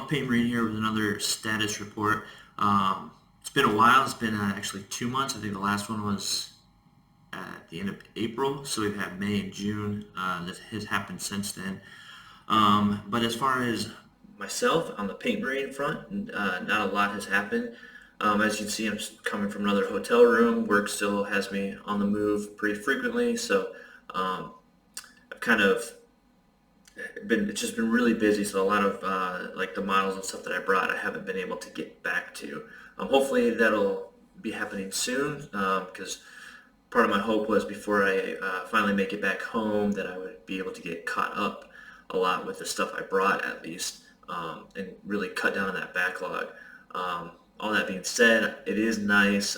Paint Marine here with another status report. It's been a while. It's been actually 2 months. I think the last one was at the end of April. So we've had May and June. That has happened since then. But as far as myself on the Paint Marine front, not a lot has happened. As you can see, I'm coming from another hotel room. Work still has me on the move pretty frequently. So I've kind of it's just been really busy, so a lot of like the models and stuff that I brought, I haven't been able to get back to. Hopefully that'll be happening soon, because part of my hope was before I finally make it back home that I would be able to get caught up a lot with the stuff I brought at least, and really cut down on that backlog. All that being said, it is nice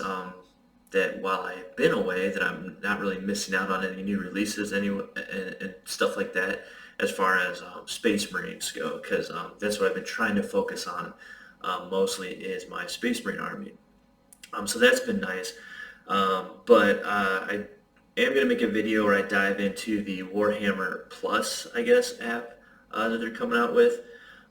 that while I've been away, that I'm not really missing out on any new releases and stuff like that as far as Space Marines go, because that's what I've been trying to focus on mostly is my Space Marine army. So that's been nice. But I am going to make a video where I dive into the Warhammer Plus, I guess, app that they're coming out with.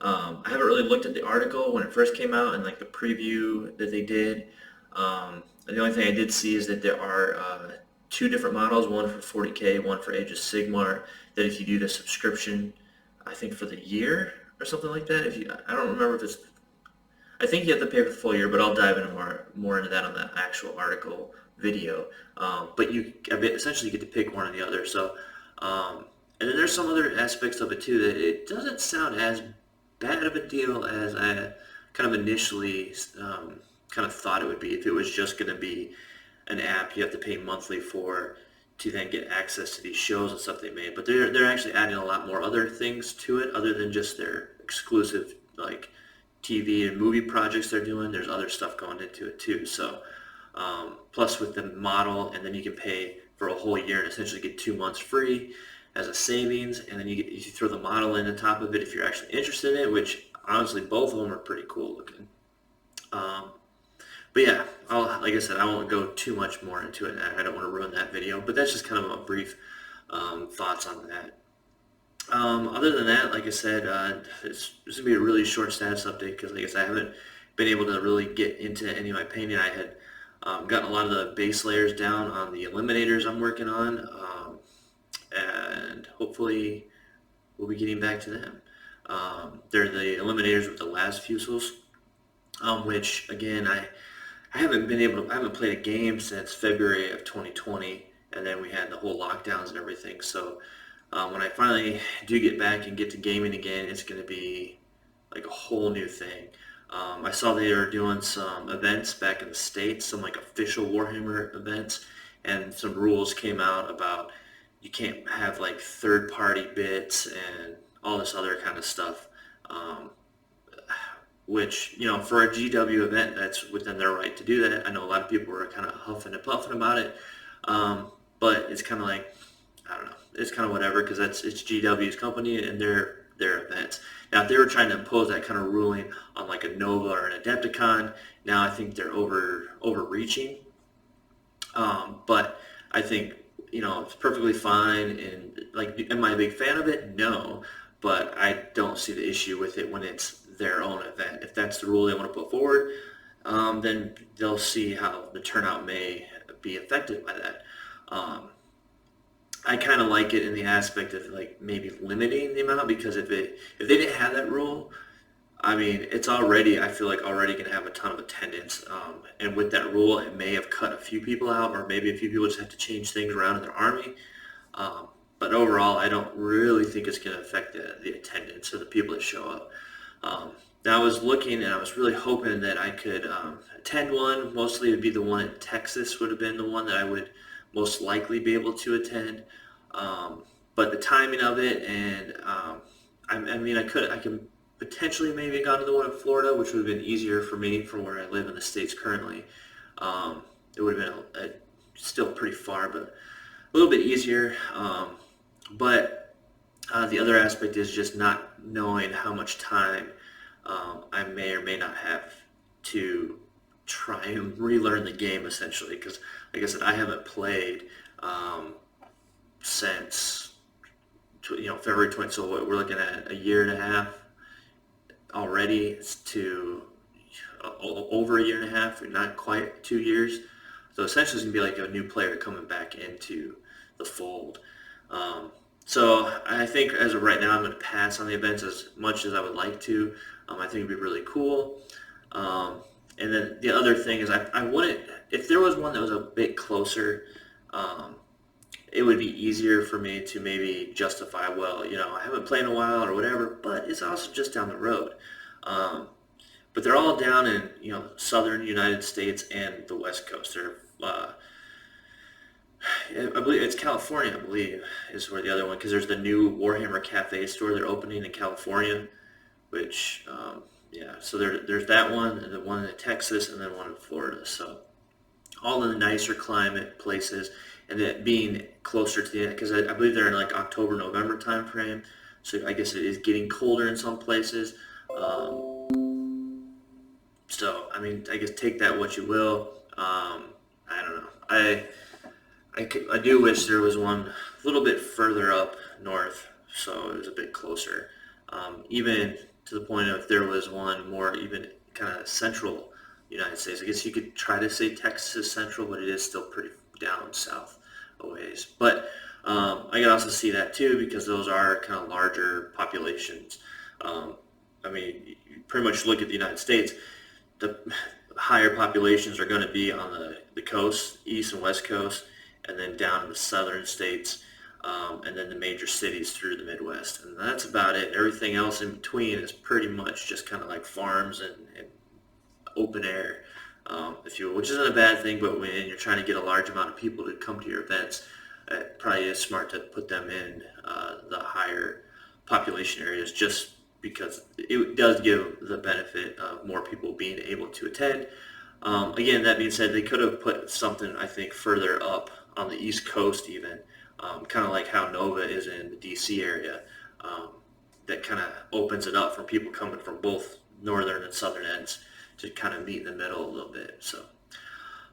I haven't really looked at the article when it first came out and like the preview that they did. The only thing I did see is that there are two different models, one for 40K, one for Age of Sigmar, that if you do the subscription, I think for the year or something like that, I don't remember if it's, I think you have to pay for the full year, but I'll dive into more into that on the actual article video. But you essentially get to pick one or the other. So, and then there's some other aspects of it too that it doesn't sound as bad of a deal as I kind of initially kind of thought it would be. If it was just going to be an app you have to pay monthly for to then get access to these shows and stuff they made, but they're actually adding a lot more other things to it other than just their exclusive like TV and movie projects they're doing. There's other stuff going into it too. So plus with the model, and then you can pay for a whole year and essentially get 2 months free as a savings, and then you throw the model in on top of it if you're actually interested in it, which honestly both of them are pretty cool looking. But yeah, like I said, I won't go too much more into it. I don't want to ruin that video, but that's just kind of a brief thoughts on that. Other than that, like I said, this is going to be a really short status update because, like I said, I haven't been able to really get into any of my painting. I had gotten a lot of the base layers down on the eliminators I'm working on, and hopefully we'll be getting back to them. They're the eliminators with the last fusils, which again, I haven't played a game since February of 2020, and then we had the whole lockdowns and everything. So when I finally do get back and get to gaming again, it's going to be like a whole new thing. I saw they are doing some events back in the States, some like official Warhammer events, and some rules came out about you can't have like third-party bits and all this other kind of stuff. Which, for a GW event, that's within their right to do that. I know a lot of people were kind of huffing and puffing about it, but it's kind of like, I don't know, it's kind of whatever, because it's GW's company and their events. Now, if they were trying to impose that kind of ruling on like a Nova or an Adepticon, now I think they're overreaching. But I think, it's perfectly fine, and like, am I a big fan of it? No, but I don't see the issue with it when it's their own event. If that's the rule they want to put forward, then they'll see how the turnout may be affected by that. I kind of like it in the aspect of like maybe limiting the amount, because if they didn't have that rule, I mean, it's already, I feel like already going to have a ton of attendance, and with that rule, it may have cut a few people out, or maybe a few people just have to change things around in their army. But overall, I don't really think it's going to affect the attendance or the people that show up. Now I was looking, and I was really hoping that I could attend one. Mostly it would be the one in Texas would have been the one that I would most likely be able to attend. But the timing of it, and I mean, I could potentially maybe gone to the one in Florida, which would have been easier for me from where I live in the States currently. It would have been still pretty far, but a little bit easier. But the other aspect is just not knowing how much time I may or may not have to try and relearn the game, essentially, because, like I said, I haven't played since February 20th, so we're looking at a year and a half, already to over a year and a half, or not quite 2 years. So essentially, it's gonna be like a new player coming back into the fold. Um, so I think as of right now, I'm going to pass on the events as much as I would like to. I think it'd be really cool. Um, and then the other thing is, I wouldn't, if there was one that was a bit closer, um, it would be easier for me to maybe justify, well, I haven't played in a while or whatever, but it's also just down the road. Um, but they're all down in, southern United States and the West Coast. They're, I believe it's California, I believe, is where the other one, because there's the new Warhammer Cafe store they're opening in California, which, yeah, so there's that one, and the one in Texas, and then one in Florida. So all in the nicer climate places, and it being closer to the end, because I believe they're in like October, November time frame. So I guess it is getting colder in some places. So I mean, I guess take that what you will. I don't know. I do wish there was one a little bit further up north, so it was a bit closer. Even to the point of if there was one more even kind of central United States. I guess you could try to say Texas is central, but it is still pretty down south a ways. But I can also see that too because those are kind of larger populations. Um, I mean, you pretty much look at the United States, the higher populations are going to be on the coast, east and west coast, and then down in the southern states, and then the major cities through the Midwest. And that's about it. Everything else in between is pretty much just kind of like farms and open air, if you will, which isn't a bad thing, but when you're trying to get a large amount of people to come to your events, it probably is smart to put them in the higher population areas just because it does give the benefit of more people being able to attend. Again, that being said, they could have put something, I think, further up on the East Coast even, kind of like how Nova is in the DC area. Um, that kind of opens it up for people coming from both northern and southern ends to kind of meet in the middle a little bit. So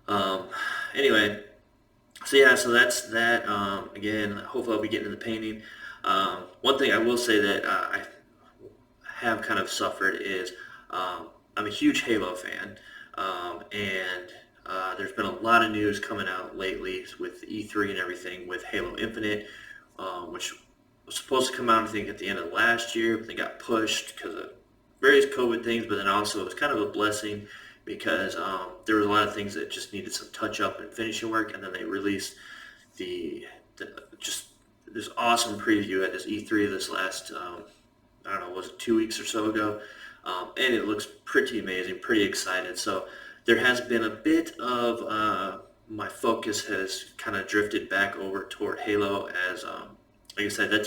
um, anyway, so yeah, so that's that. Again, hopefully I'll be getting into the painting. One thing I will say that I have kind of suffered is I'm a huge Halo fan, and there's been a lot of news coming out lately with E3 and everything with Halo Infinite, which was supposed to come out I think at the end of last year, but they got pushed because of various COVID things. But then also it was kind of a blessing because there was a lot of things that just needed some touch up and finishing work, and then they released the just this awesome preview at this E3 this last I don't know, was it 2 weeks or so ago? And it looks pretty amazing, pretty excited. So there has been a bit of my focus has kind of drifted back over toward Halo as, like I said,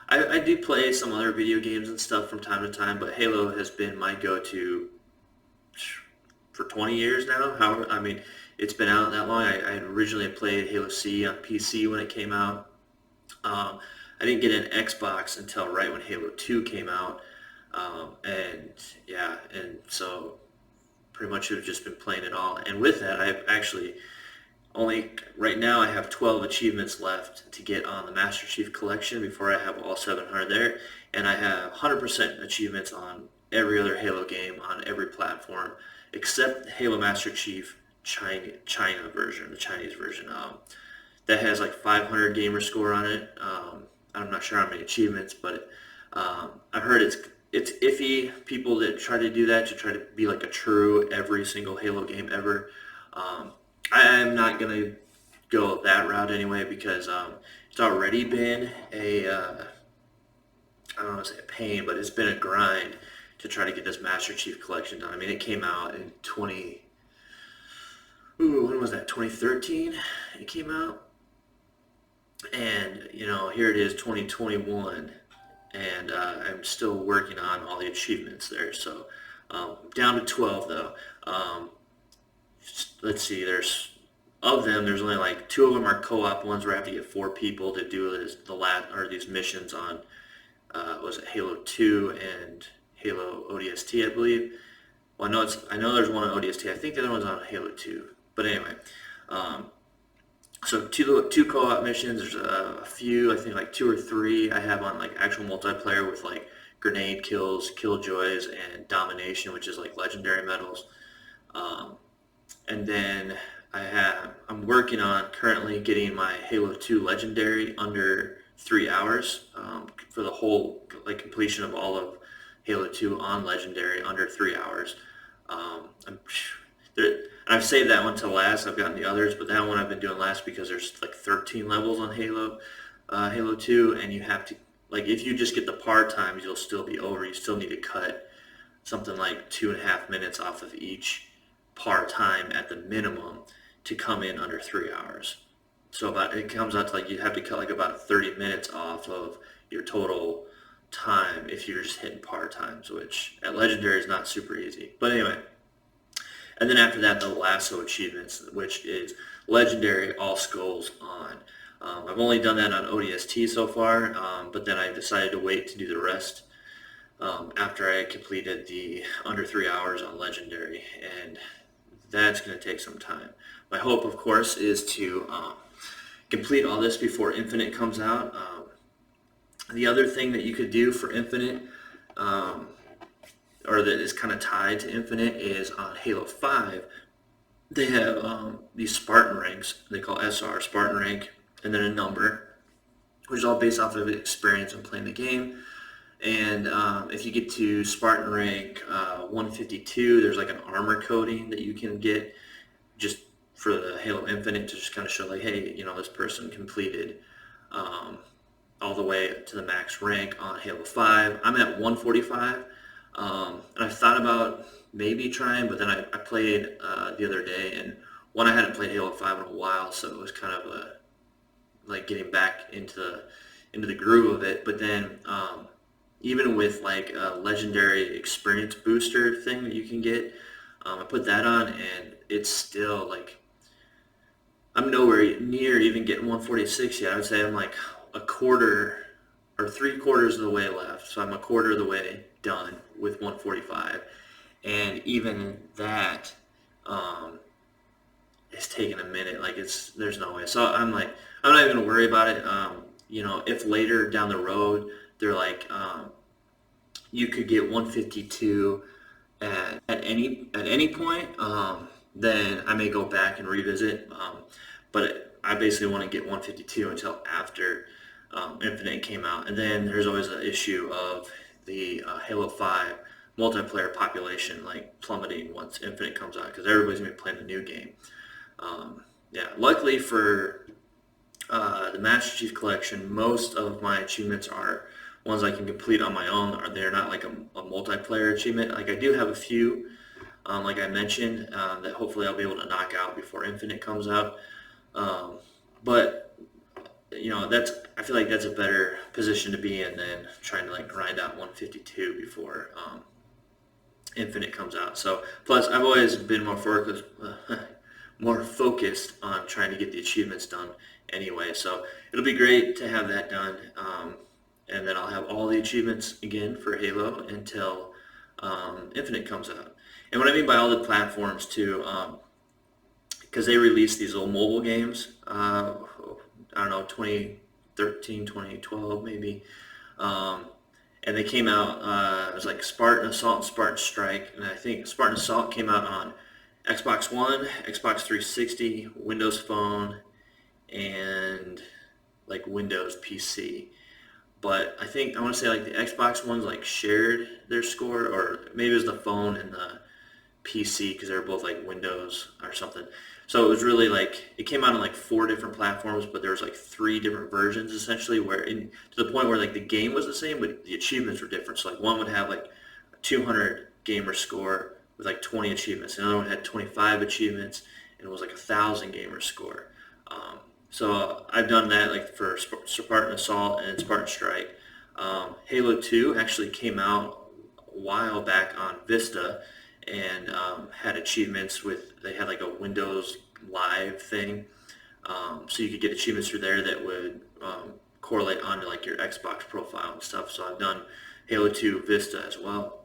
I do play some other video games and stuff from time to time, but Halo has been my go-to for 20 years now. However, I mean, it's been out that long. I originally played Halo C on PC when it came out. I didn't get an Xbox until right when Halo 2 came out. And yeah, and so pretty much have just been playing it all. And with that, I've actually only, right now I have 12 achievements left to get on the Master Chief Collection before I have all 700 there. And I have 100% achievements on every other Halo game on every platform except Halo Master Chief China version, the Chinese version. That has like 500 gamer score on it. I'm not sure how many achievements, but I've heard it's iffy. People that try to do that to try to be like a true every single Halo game ever. I'm not gonna go that route anyway because it's already been I don't want to say a pain, but it's been a grind to try to get this Master Chief Collection done. I mean, it came out in when was that? 2013. It came out. And, here it is, 2021, and I'm still working on all the achievements there. So, down to 12, though. Let's see, there's only like 2 of them are co-op ones where I have to get 4 people to do these missions on, was it Halo 2 and Halo ODST, I believe. Well, I know there's one on ODST. I think the other one's on Halo 2. But anyway, so two co-op missions. There's a few, I think like 2 or 3 I have on like actual multiplayer with like grenade kills, killjoys, and domination, which is like legendary medals. Um, and then I'm working on currently getting my Halo 2 legendary under 3 hours for the whole like completion of all of Halo 2 on legendary under 3 hours. I'm there, I've saved that one to last. I've gotten the others, but that one I've been doing last because there's like 13 levels on Halo 2, and you have to like if you just get the par times, you'll still be over. You still need to cut something like 2.5 minutes off of each par time at the minimum to come in under 3 hours. So it comes out to like you have to cut like about 30 minutes off of your total time if you're just hitting par times, which at legendary is not super easy. But anyway, and then after that, the lasso achievements, which is legendary all skulls on. I've only done that on ODST so far, but then I decided to wait to do the rest after I completed the under 3 hours on legendary, and that's going to take some time. My hope, of course, is to complete all this before Infinite comes out. The other thing that you could do for Infinite, or that is kind of tied to Infinite, is on Halo 5, they have these Spartan ranks. They call SR, Spartan rank, and then a number, which is all based off of experience and playing the game. And if you get to Spartan rank 152, there's like an armor coating that you can get just for the Halo Infinite to just kind of show like, hey, this person completed all the way to the max rank on Halo 5. I'm at 145, and I thought about maybe trying, but then I played the other day, and I hadn't played Halo 5 in a while, so it was kind of like getting back into the groove of it. But then even with like a legendary experience booster thing that you can get, I put that on, and it's still like I'm nowhere near even getting 146 yet. I would say I'm like a quarter or 3/4 of the way left. So I'm a quarter of the way done with 145, and even that is taking a minute. Like there's no way. So I'm like I'm not even gonna worry about it. If later down the road they're like you could get 152 at any point, then I may go back and revisit. But I basically want to get 152 until after Infinite came out. And then there's always the issue of the Halo 5 multiplayer population like plummeting once Infinite comes out because everybody's going to be playing the new game. Luckily for the Master Chief Collection, most of my achievements are ones I can complete on my own. They're not like a multiplayer achievement. Like I do have a few, like I mentioned, that hopefully I'll be able to knock out before Infinite comes out. But I feel like that's a better position to be in than trying to like grind out 152 before Infinite comes out. So plus I've always been more focused on trying to get the achievements done anyway. So it'll be great to have that done. And then I'll have all the achievements again for Halo until Infinite comes out. And what I mean by all the platforms too, because they released these little mobile games, I don't know, 2013, 2012 maybe, and they came out, it was like Spartan Assault and Spartan Strike, and I think Spartan Assault came out on Xbox One, Xbox 360, Windows Phone, and like Windows PC. But I want to say like the Xbox ones like shared their score, or maybe it was the phone and the PC because they were both like Windows or something. So it was really like it came out on like 4 different platforms, but there was like 3 different versions essentially, to the point where like the game was the same, but the achievements were different. So like one would have like a 200 gamer score with like 20 achievements, and another one had 25 achievements and it was like 1,000 gamer score. So I've done that like for Spartan Assault and Spartan Strike. Halo 2 actually came out a while back on Vista and had achievements they had like a Windows Live thing. So you could get achievements through there that would correlate onto like your Xbox profile and stuff. So I've done Halo 2 Vista as well.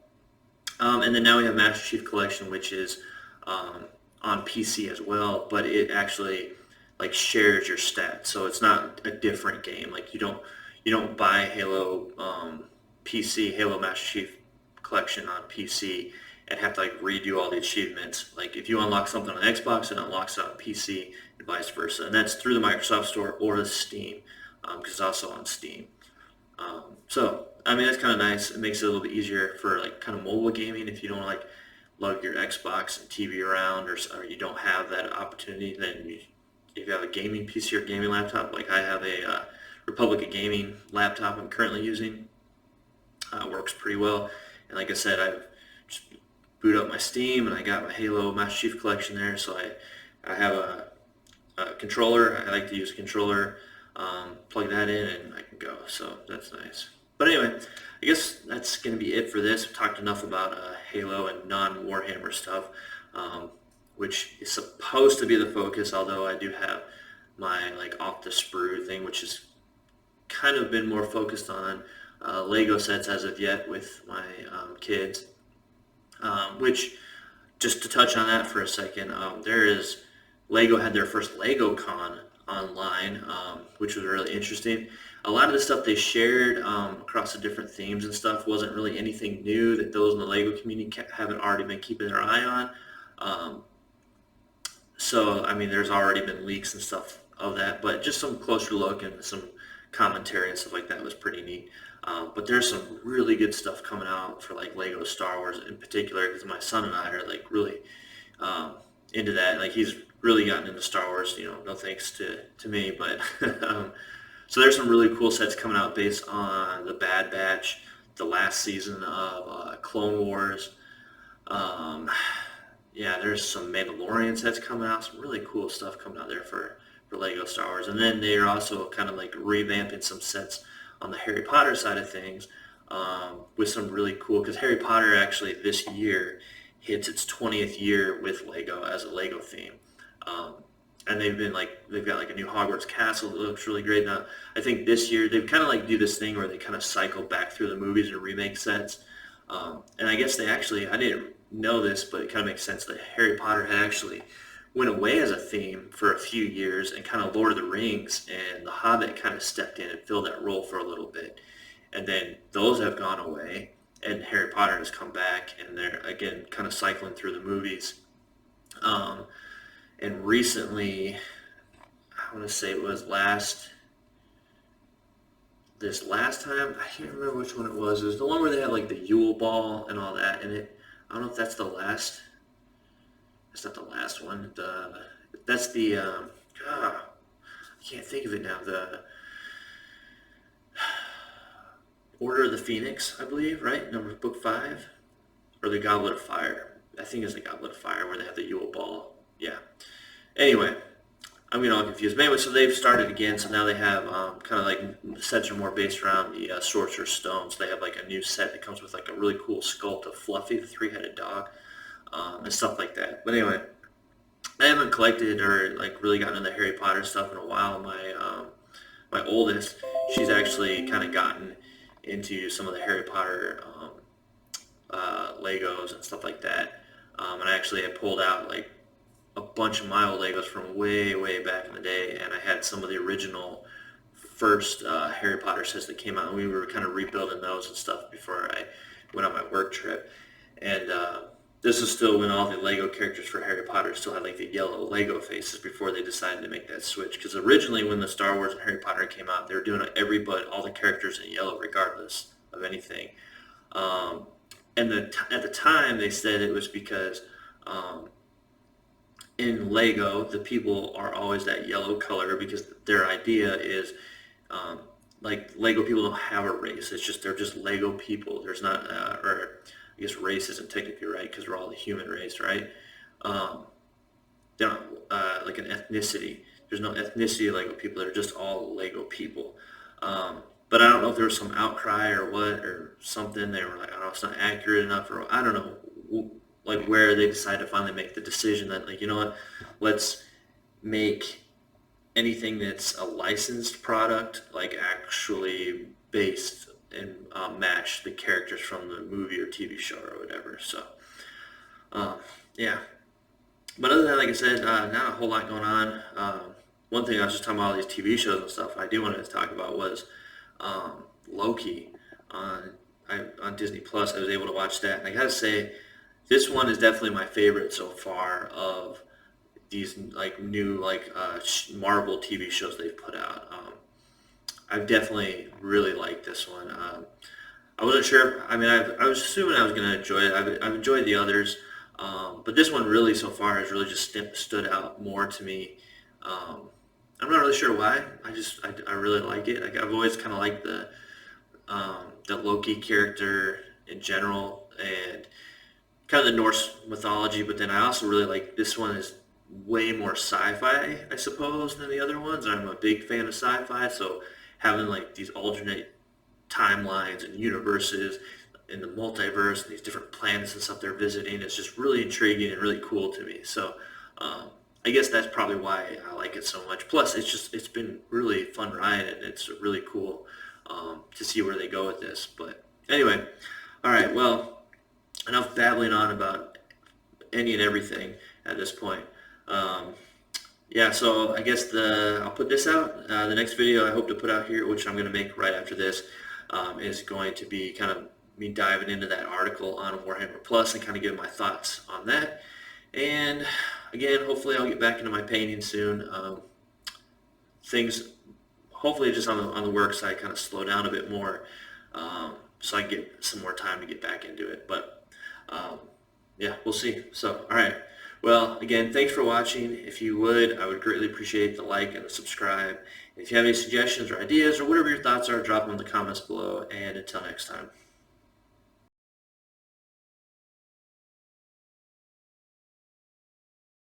And then now we have Master Chief Collection, which is on PC as well, but it actually like shares your stats, so it's not a different game. Like you don't buy Halo PC, Halo Master Chief Collection on PC, and have to like redo all the achievements. Like if you unlock something on Xbox, it unlocks it on PC, and vice versa. And that's through the Microsoft Store or the Steam, because it's also on Steam. So I mean that's kind of nice. It makes it a little bit easier for like kind of mobile gaming if you don't like lug your Xbox and TV around, or you don't have that opportunity. Then if you have a gaming PC or gaming laptop, like I have a Republic of Gaming laptop I'm currently using, works pretty well. And like I said, I've just boot up my Steam and I got my Halo Master Chief Collection there. So I have a controller. I like to use a controller, plug that in, and I can go. So that's nice. But anyway, I guess that's going to be it for this. We've talked enough about Halo and non-Warhammer stuff, which is supposed to be the focus, although I do have my like off the sprue thing, which has kind of been more focused on Lego sets as of yet with my kids. Which, just to touch on that for a second, Lego had their first Lego Con online, which was really interesting. A lot of the stuff they shared across the different themes and stuff wasn't really anything new that those in the Lego community haven't already been keeping their eye on. So, I mean, there's already been leaks and stuff of that, but just some closer look and some commentary and stuff like that was pretty neat. But there's some really good stuff coming out for like Lego Star Wars in particular, because my son and I are like really into that. Like he's really gotten into Star Wars, no thanks to me, but so there's some really cool sets coming out based on the Bad Batch, the last season of Clone Wars. Yeah, there's some Mandalorian sets coming out, some really cool stuff coming out there for Lego Star Wars. And then they're also kind of like revamping some sets on the Harry Potter side of things, with some really cool, because Harry Potter actually this year hits its 20th year with Lego as a Lego theme. And they've got like a new Hogwarts castle that looks really great. Now, I think this year they've kind of like do this thing where they kind of cycle back through the movies and remake sets. And I guess I didn't know this, but it kind of makes sense that Harry Potter had actually went away as a theme for a few years, and kind of Lord of the Rings and The Hobbit kind of stepped in and filled that role for a little bit. And then those have gone away, and Harry Potter has come back, and they're, again, kind of cycling through the movies. And recently, I want to say it was this last time, I can't remember which one it was. It was the one where they had like the Yule Ball and all that, and I don't know if that's the last. It's not the last one. That's the I can't think of it now. The Order of the Phoenix, I believe, right? Book 5, or the Goblet of Fire. I think it's the Goblet of Fire where they have the Yule Ball. Yeah. Anyway, I'm getting all confused. But anyway, so they've started again. So now they have kind of like sets are more based around the Sorcerer's Stone. So they have like a new set that comes with like a really cool sculpt of Fluffy, the three-headed dog. And stuff like that. But anyway, I haven't collected or like really gotten into Harry Potter stuff in a while. My oldest, she's actually kind of gotten into some of the Harry Potter Legos and stuff like that. And I actually had pulled out like a bunch of my old Legos from way, way back in the day, and I had some of the original first Harry Potter sets that came out, and we were kind of rebuilding those and stuff before I went on my work trip. And this is still when all the Lego characters for Harry Potter still had like the yellow Lego faces before they decided to make that switch. Because originally when the Star Wars and Harry Potter came out, they were doing all the characters in yellow regardless of anything. And at the time they said it was because in Lego the people are always that yellow color, because their idea is like Lego people don't have a race. They're just Lego people. There's not or I guess race isn't technically right because we're all the human race, right? They're not like an ethnicity. There's no ethnicity of Lego people. They're just all Lego people. But I don't know if there was some outcry or what or something. They were like, I don't know, it's not accurate enough, or I don't know, like where they decided to finally make the decision that like, you know what, let's make anything that's a licensed product like actually based and match the characters from the movie or TV show or whatever. So, yeah. But other than that, like I said, not a whole lot going on. One thing I was just talking about all these TV shows and stuff I do want to talk about was Loki on on Disney Plus. I was able to watch that, and I gotta say, this one is definitely my favorite so far of these like new like Marvel TV shows they've put out. I've definitely really liked this one. I wasn't sure. I mean, I was assuming I was going to enjoy it. I've enjoyed the others, but this one really so far has really just stood out more to me. Um, I'm not really sure why. I really like it. Like, I've always kind of liked the Loki character in general and kind of the Norse mythology, but then I also really like this one is way more sci-fi, I suppose, than the other ones. I'm a big fan of sci-fi, so having like these alternate timelines and universes in the multiverse and these different planets and stuff they're visiting is just really intriguing and really cool to me. So I guess that's probably why I like it so much. Plus, it's been really fun ride and it's really cool to see where they go with this. But anyway, all right. Well, enough babbling on about any and everything at this point. Um, yeah, so I guess I'll put this out. The next video I hope to put out here, which I'm going to make right after this, is going to be kind of me diving into that article on Warhammer Plus and kind of giving my thoughts on that. And again, hopefully I'll get back into my painting soon. Things, hopefully just on the work side, kind of slow down a bit more, so I can get some more time to get back into it. But yeah, we'll see. So, all right. Well, again, thanks for watching. If you would, I would greatly appreciate the like and the subscribe. If you have any suggestions or ideas or whatever your thoughts are, drop them in the comments below. And until next time.